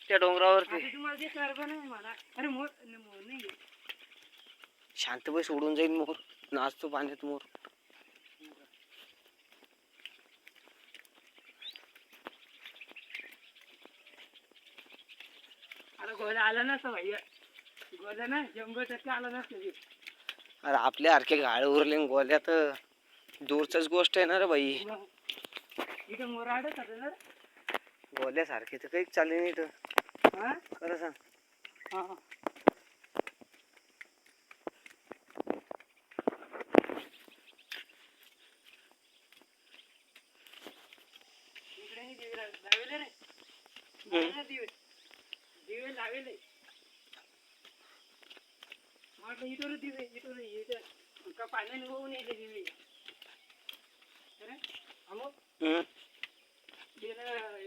त्या डोंगरावरती. आता तुम्हाला दिसणार पण नाही मला. अरे मोर मोर नाही आहे. शांत बस, सोडून जाईल मोर. नाचतो पाण्यात मोर. अरे गोळा आला नसता भैया. गोळा ना 100% आला नसता ते. अरे आपल्यासारखे गाळ उरले न गोल्या तर दूरचंच गोष्ट आहे ना रे बाई. मग इथं मोर आडत होते ना रे. गोल्यासारखे तर काहीच चालले नाही इथं. हा खरं सांग. हा हा. इकडे नाही दिवे लावले रे. मला दिवे दिवे लावले. म्हटलं इथं दिवे इथं इथं का पाण्याने वाहून येते दिवे. अरे अमोल हम्म. दिवे